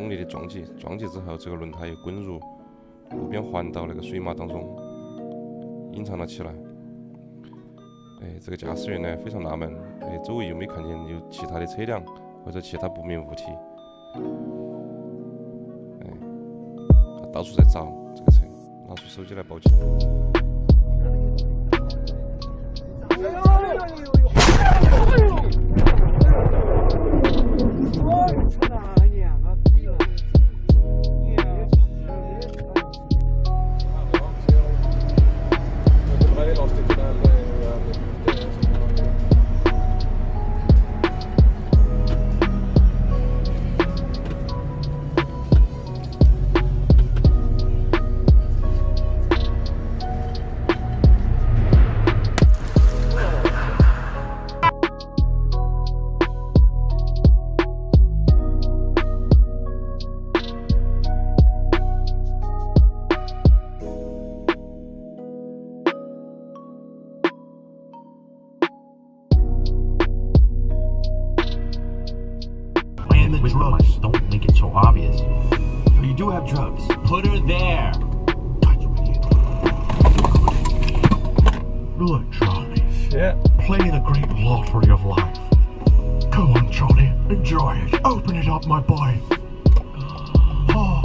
力的撞击，撞击之后，这个轮胎又滚入路边环道那个水马当中，隐藏了起来。这个驾驶员呢非常纳闷，周围又没看见有其他的车辆或者其他不明物体，他到处在找这个车，拿出手机来报警。With drugs, don't make it so obvious. So you do have drugs. Put her there. God, you idiot. Look, Charlie. Shit. Play the great lottery of life. Come on, Charlie. Enjoy it. Open it up, my boy. Oh.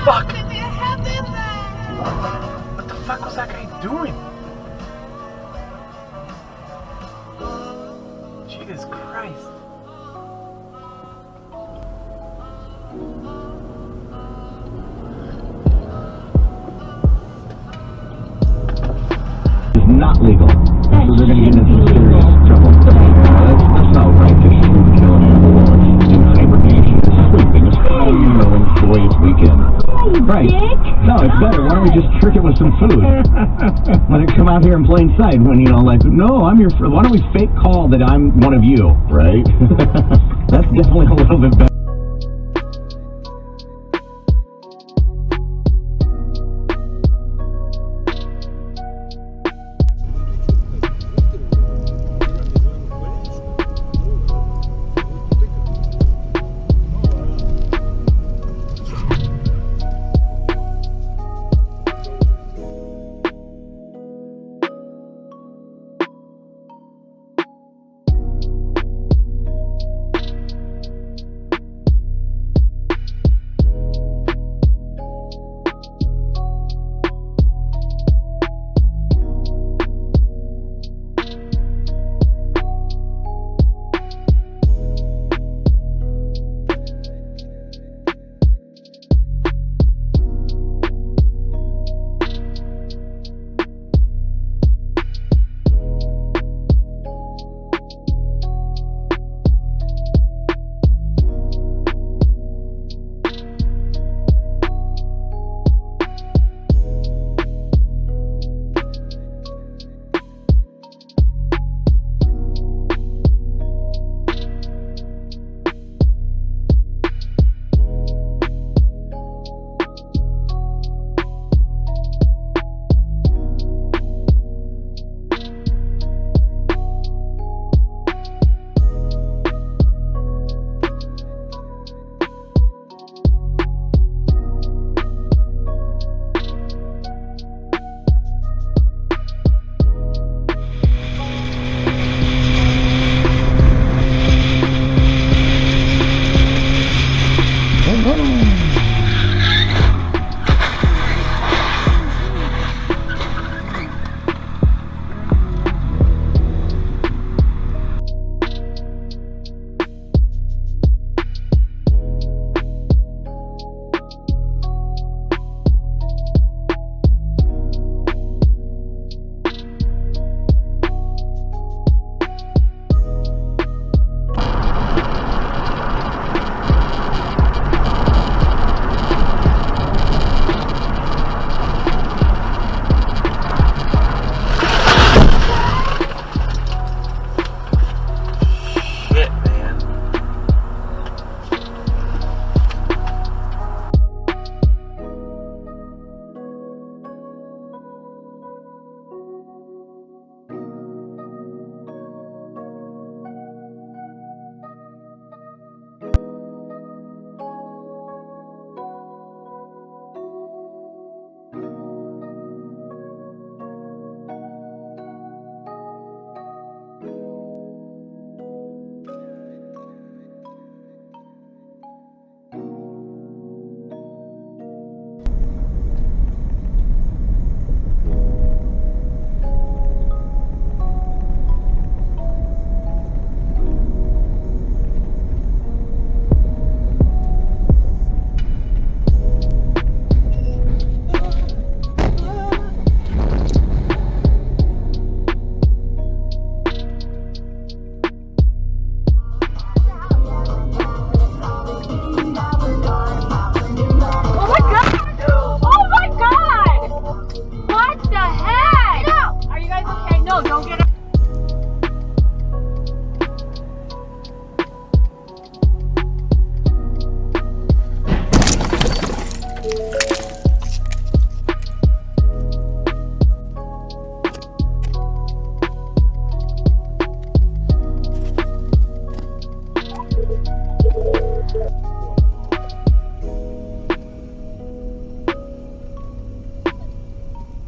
Fuck! What the fuck was that guy doing? Jesus Christ. It's not legal. So they're going to get into some serious trouble. That's not right. Just shooting, killing animals, doing hibernation, sleeping, just enjoy its weekend. Right. No, it's better. Why don't we just trick it with some food? Let it come out here in plain sight when, like, no, I'm your friend. Why don't we fake call that I'm one of you, right? That's definitely a little bit better.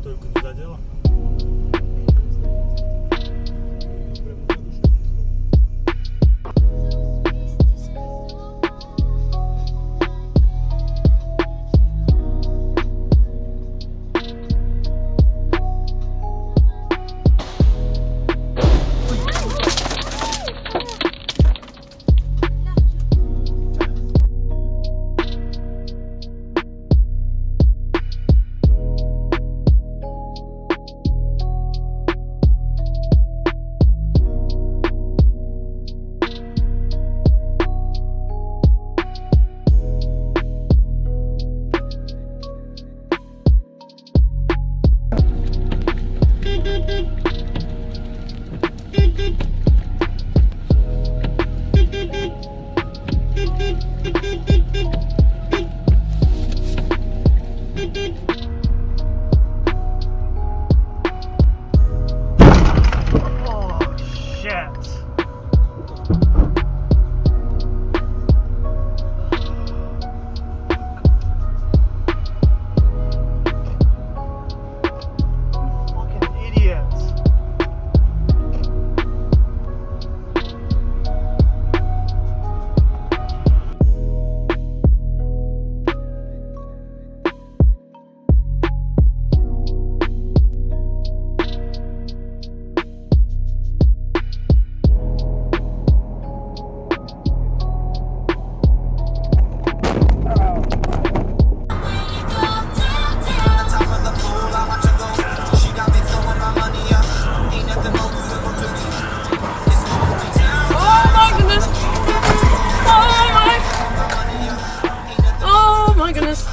Только не задела? Oh, shit. Fucking idiots. Oh my goodness! Oh my goodness!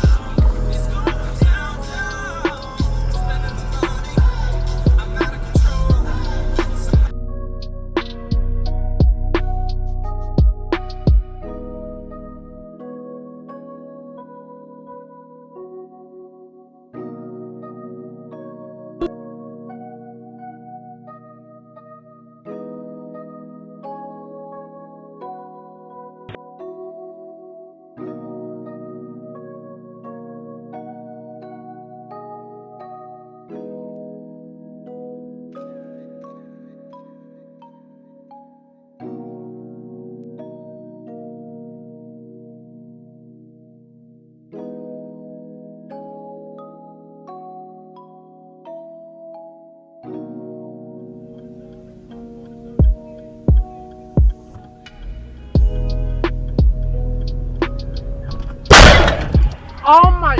Oh my.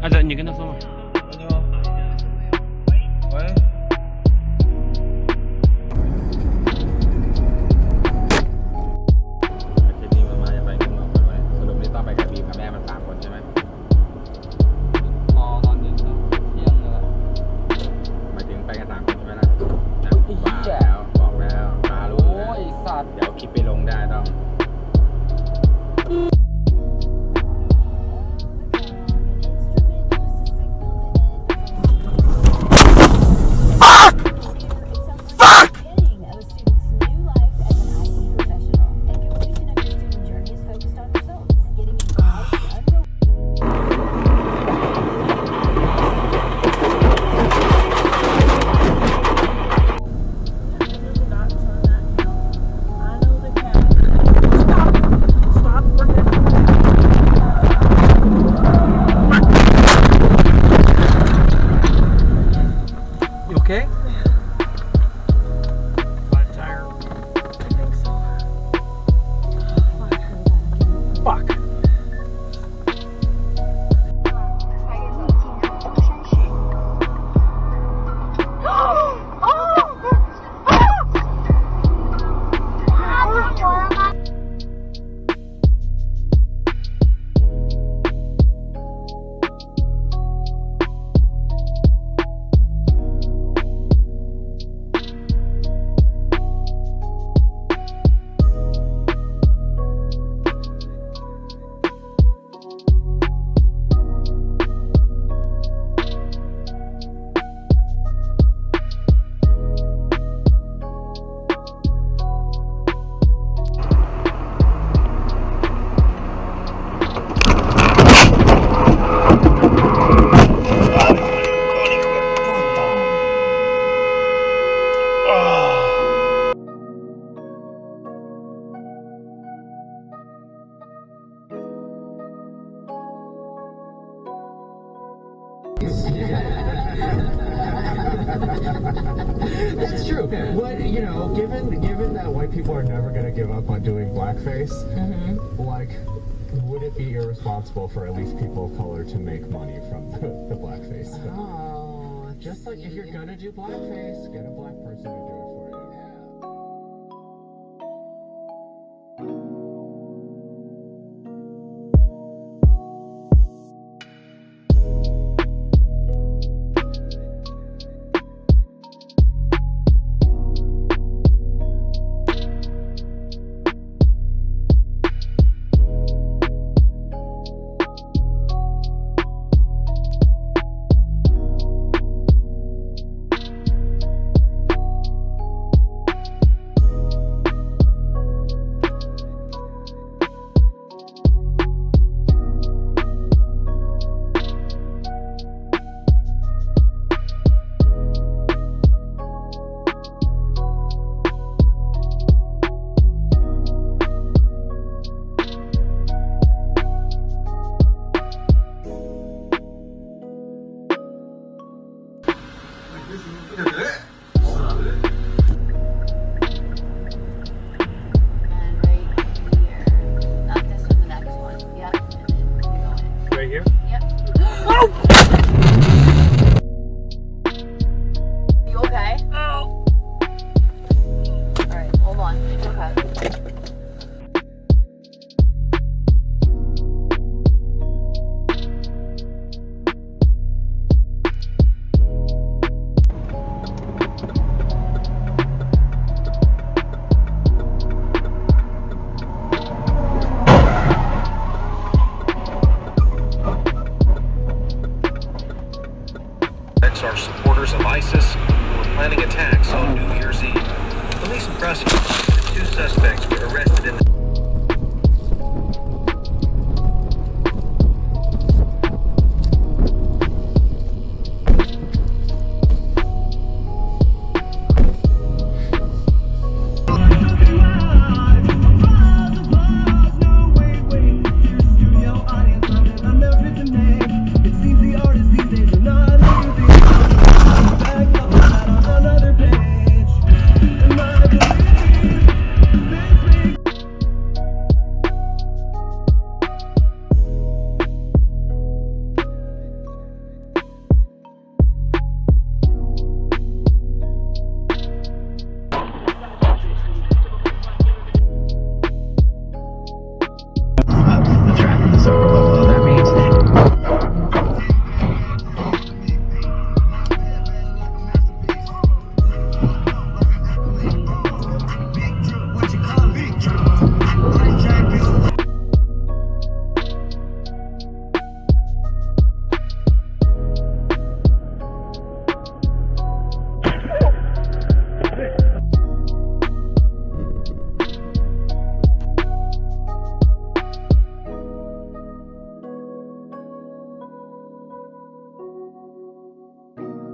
Ada你跟他说吗？喂。ทีนี้มันมาจะไปกันหรอไปสรุปนี่ต้องไปกับบีมกับแม่มัน3 คนใช่ไหมตอนเย็นเที่ยงเลยหมายถึงไปกัน3 คนใช่ไหมล่ะว่าแล้วบอกแล้วตารู้โอ้ยสัตว์เดี๋ยวคลิปไปลงได้ต้อง Instrument It's true. But you know, given that white people are never gonna give up on doing blackface, like, would it be irresponsible for at least people of color to make money from the blackface? Oh, Just like if you're gonna do blackface, get a black person to do it for you. Right here? You okay? Oh. Alright, hold on. It's okay. Are supporters of ISIS who were planning attacks on New Year's Eve. Police and prosecutors said 2 suspects were arrested in the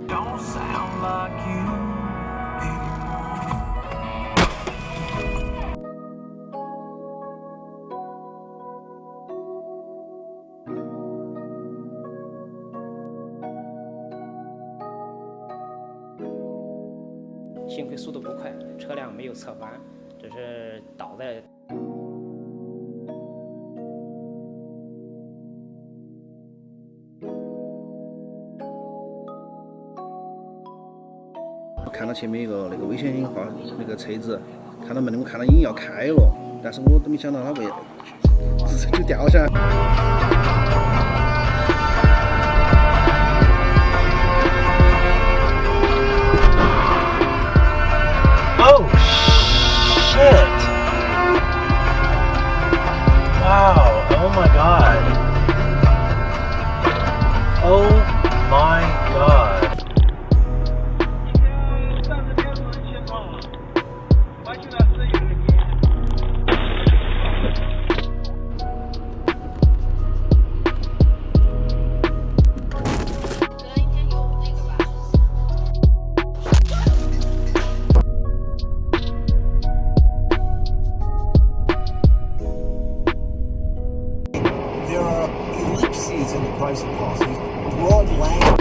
don't sound like you anymore. 幸亏速度不快，车辆没有侧翻，只是倒在。看到前面一个那个危险化那个车子，看到门，我看到已经要开了，但是我都没想到它会就掉下来。Oh shit! Wow! Oh my god! Oh my god! There are ellipses in the pricing policies, broad language.